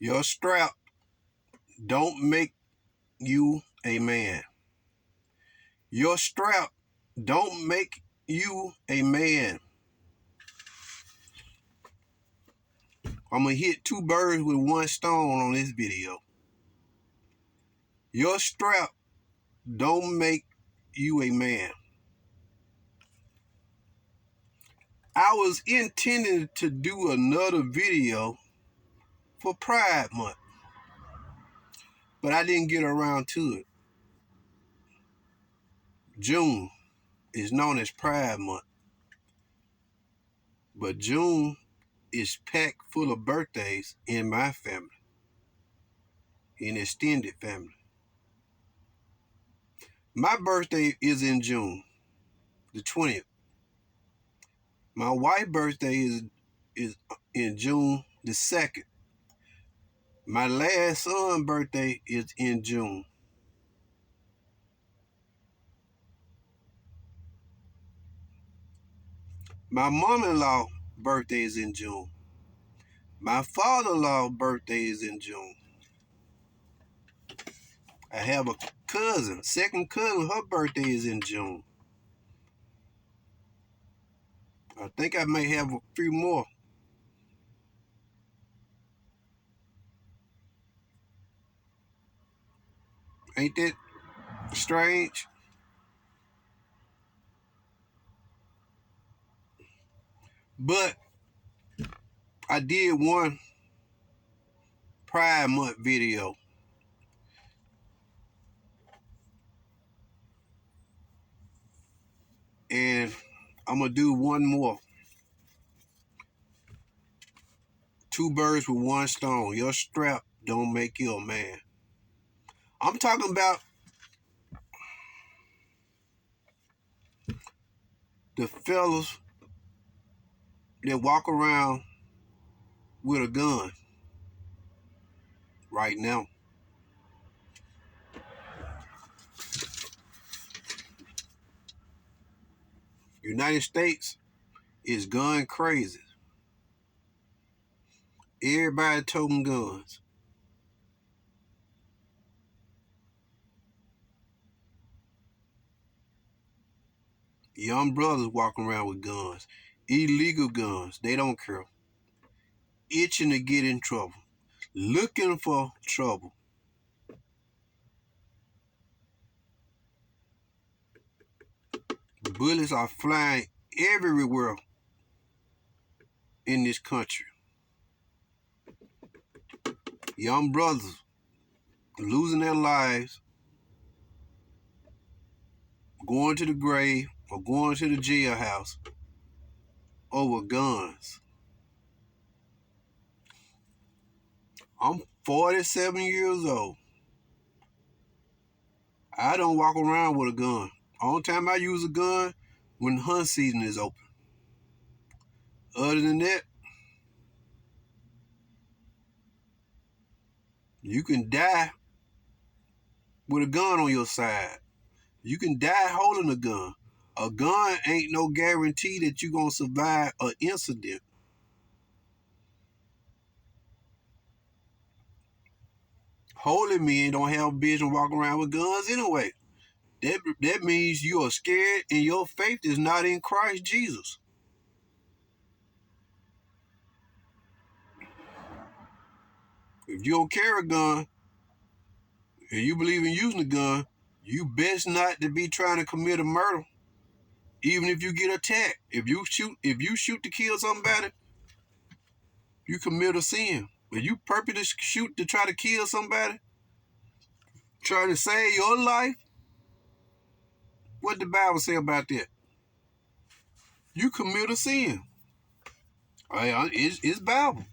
Your strap don't make you a man. Your strap don't make you a man. I'm going to hit two birds with one stone on this video. Your strap don't make you a man. I was intending to do another video for Pride Month, but I didn't get around to it. June is known as Pride Month, but June is packed full of birthdays in my family, in extended family. My birthday is in June, the 20th. My wife's birthday is in June the 2nd. My last son's birthday is in June. My mom-in-law birthday is in June. My father-in-law birthday is in June. I have a cousin, second cousin, her birthday is in June. I think I may have a few more. Ain't that strange? But I did one Pride Month video. And I'm going to do one more. Two birds with one stone. Your strap don't make you a man. I'm talking about the fellas that walk around with a gun right now. United States is gun crazy. Everybody toting guns. Young brothers walking around with guns. Illegal guns. They don't care. Itching to get in trouble. Looking for trouble. Bullets are flying everywhere in this country. Young brothers losing their lives, going to the grave or going to the jailhouse over guns. I'm 47 years old. I don't walk around with a gun. Only time I use a gun when hunt season is open. Other than that, you can die with a gun on your side. You can die holding a gun. A gun ain't no guarantee that you're going to survive an incident. Holy men don't have business walking around with guns anyway. That means you are scared and your faith is not in Christ Jesus. If you don't carry a gun and you believe in using a gun, you best not to be trying to commit a murder. Even if you get attacked, if you shoot to kill somebody, you commit a sin. If you purposely shoot to try to kill somebody, trying to save your life, what the Bible say about that? You commit a sin. It's Bible.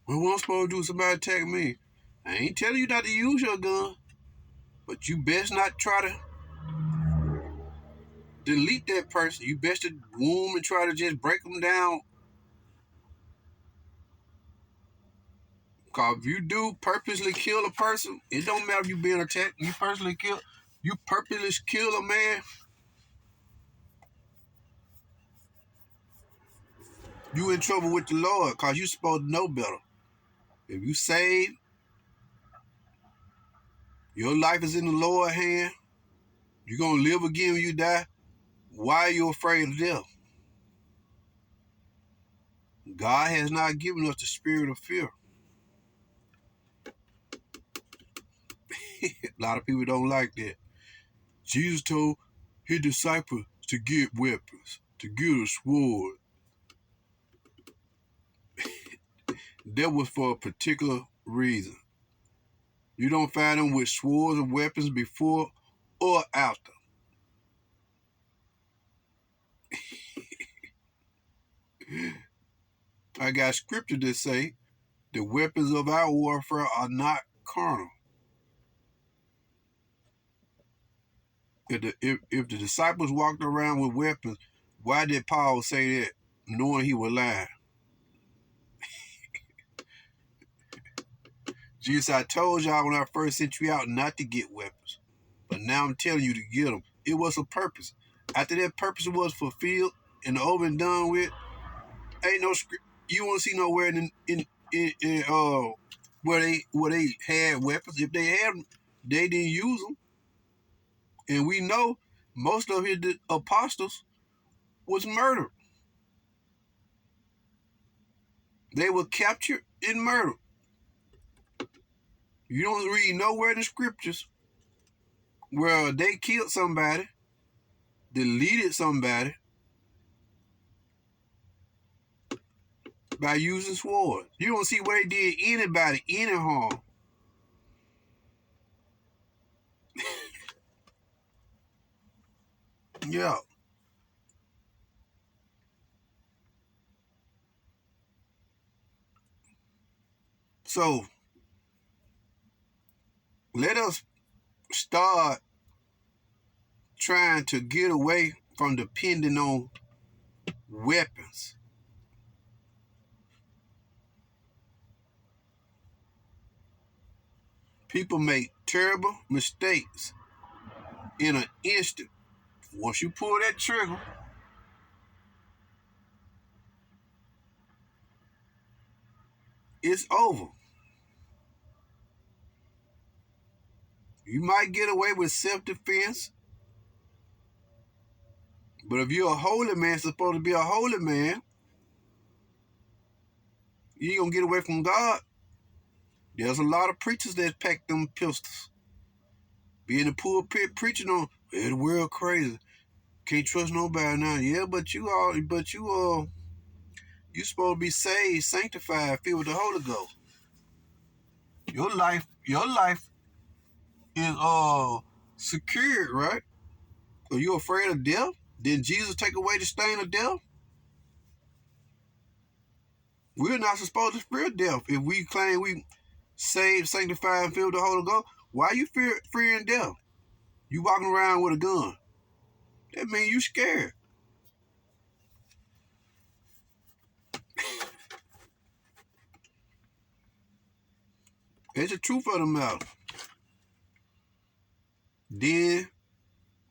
What I'm supposed to do if somebody attack me? I ain't telling you not to use your gun, but you best not try to delete that person. You best to wound and try to just break them down. Because if you do purposely kill a person, it don't matter if you being attacked. You purposely kill a man, You in trouble with the Lord because you supposed to know better. If you saved, your life is in the Lord's hand. You're going to live again when you die. Why are you afraid of death? God has not given us the spirit of fear. A lot of people don't like that. Jesus told his disciples to get weapons, to get a sword. That was for a particular reason. You don't find them with swords and weapons before or after. I got scripture that say the weapons of our warfare are not carnal. If the disciples walked around with weapons, why did Paul say that, knowing he would lie? Jesus, I told y'all when I first sent you out not to get weapons, but now I'm telling you to get them. It was a purpose. After that purpose was fulfilled and over and done with, ain't no script. You won't see nowhere in where they had weapons. If they had them, they didn't use them. And we know most of his apostles was murdered. They were captured and murdered. You don't read nowhere in the scriptures where they killed somebody, deleted somebody by using swords. You don't see where they did anybody any harm. Yeah. So let us start trying to get away from depending on weapons. People make terrible mistakes in an instant. Once you pull that trigger, it's over. You might get away with self-defense, but if you're a holy man, supposed to be a holy man, you ain't gonna get away from God. There's a lot of preachers that pack them pistols. Be in the pulpit preaching on, the world crazy. Can't trust nobody now. Yeah, you supposed to be saved, sanctified, filled with the Holy Ghost. Your life is secured, right? Are you afraid of death? Didn't Jesus take away the stain of death? We're not supposed to fear death. If we claim we saved, sanctified, and filled with the Holy Ghost, why are you fearing death? You walking around with a gun. That means you scared. It's the truth of the matter. Then,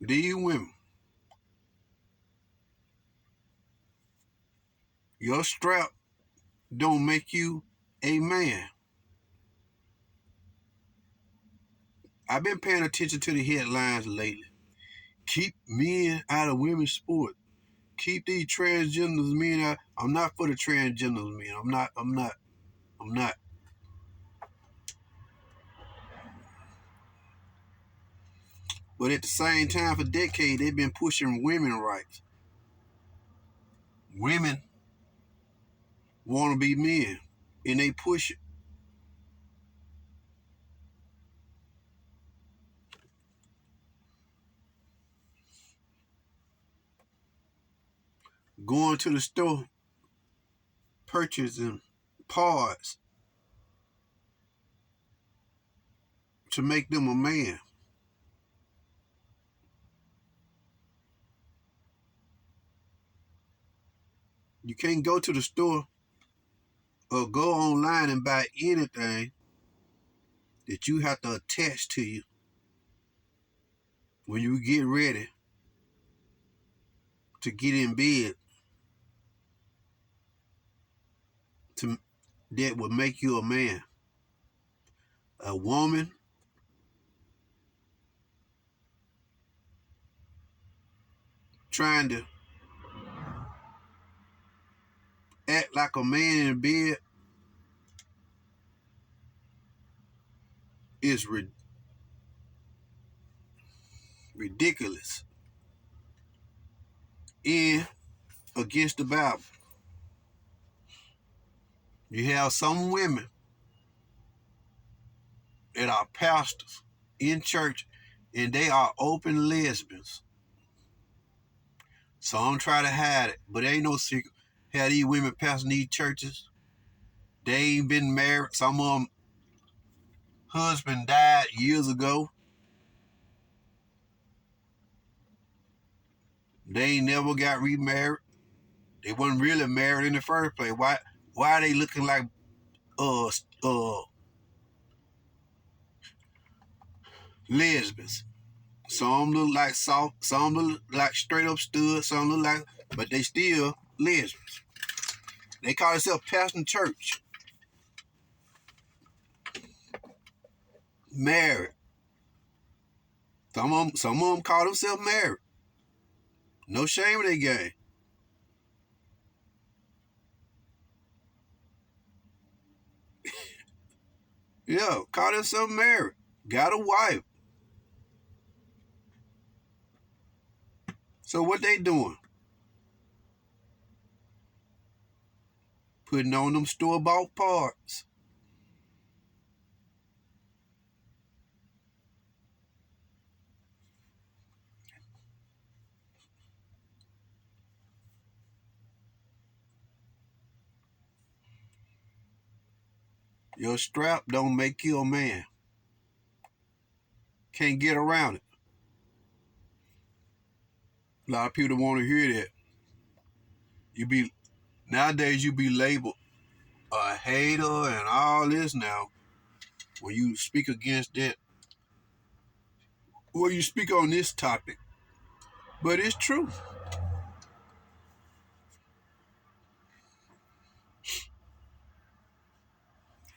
these women, your strap don't make you a man. I've been paying attention to the headlines lately. Keep men out of women's sport. Keep these transgenders men out. I'm not for the transgenders men. I'm not. But at the same time, for decades, they've been pushing women's rights. Women want to be men, and they push it. Going to the store, purchasing parts to make them a man. You can't go to the store or go online and buy anything that you have to attach to you when you get ready to get in bed. that would make you a man. A woman trying to act like a man in bed is ridiculous and against the Bible. You have some women that are pastors in church and they are open lesbians. Some try to hide it, but ain't no secret. How these women pastoring these churches, they ain't been married. Some of them husband died years ago. They ain't never got remarried. They wasn't really married in the first place. Why are they looking like uh uh lesbians? Some look like soft, some look like straight up studs, some look like, but they still lesbians. They call themselves pastoring church. Married. Some of them call themselves married. No shame in their game. Yeah, call themselves married. Got a wife. So what they doing? Putting on them store-bought parts. Your strap don't make you a man. Can't get around it. A lot of people want to hear that. Nowadays you be labeled a hater and all this now. When you speak against that, well, you speak on this topic. But it's true.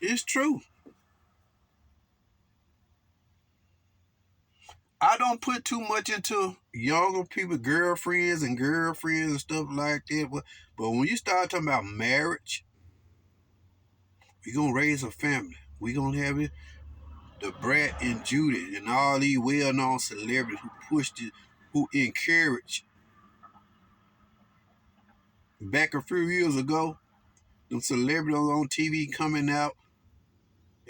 It's true. I don't put too much into younger people, girlfriends and stuff like that. But when you start talking about marriage, we gonna raise a family. We gonna have it. The Brat and Judy and all these well-known celebrities who pushed it, who encouraged. Back a few years ago, them celebrities on TV coming out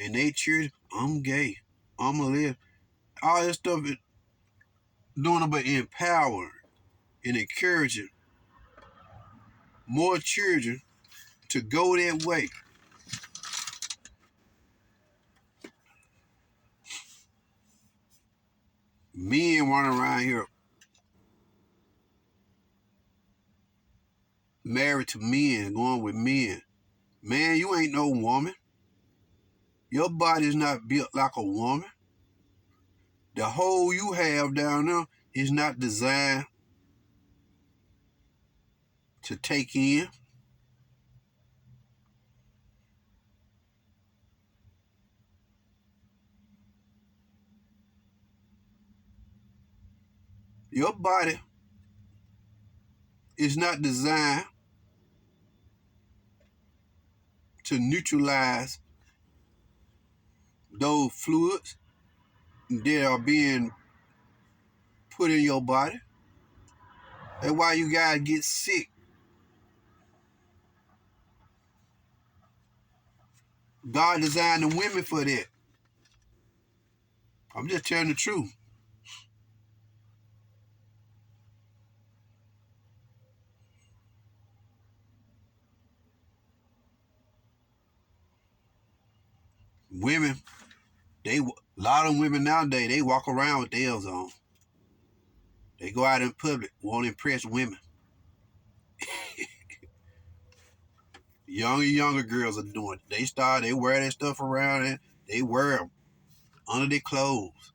and they cheered, I'm gay, I'm a live. All this stuff is doing about empowering and encouraging more children to go that way. Men running around here married to men, going with men. Man, you ain't no woman. Your body's not built like a woman. The hole you have down there is not designed to take in. Your body is not designed to neutralize those fluids that are being put in your body. That's why you guys get sick. God designed the women for that. I'm just telling the truth. Women, a lot of women nowadays, they walk around with theirs on. They go out in public, want to impress women. Younger girls are doing it. They wear that stuff around and they wear them under their clothes.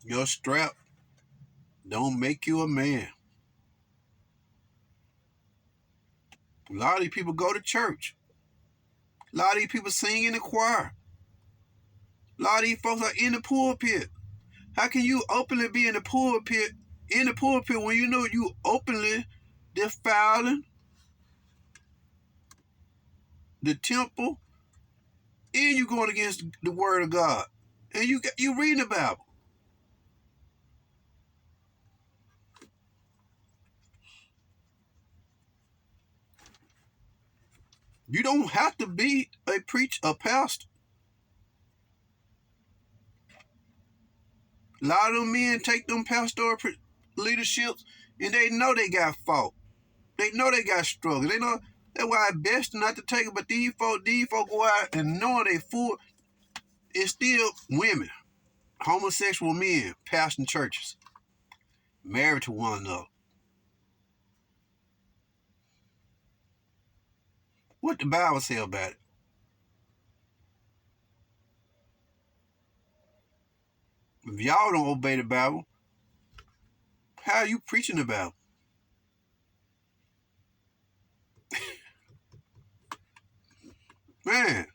Your strap don't make you a man. A lot of these people go to church. A lot of these people sing in the choir. A lot of these folks are in the pulpit. How can you openly be in the pulpit when you know you openly defiling the temple and you going against the word of God? And you reading the Bible. You don't have to be a pastor. A lot of them men take them pastoral leaderships and they know they got fault. They know they got struggle. They know that's why it's best not to take it. But these folks go out and knowing they fool. It's still women, homosexual men, pastoring churches, married to one another. What the Bible say about it? If y'all don't obey the Bible, how are you preaching the Bible? Man,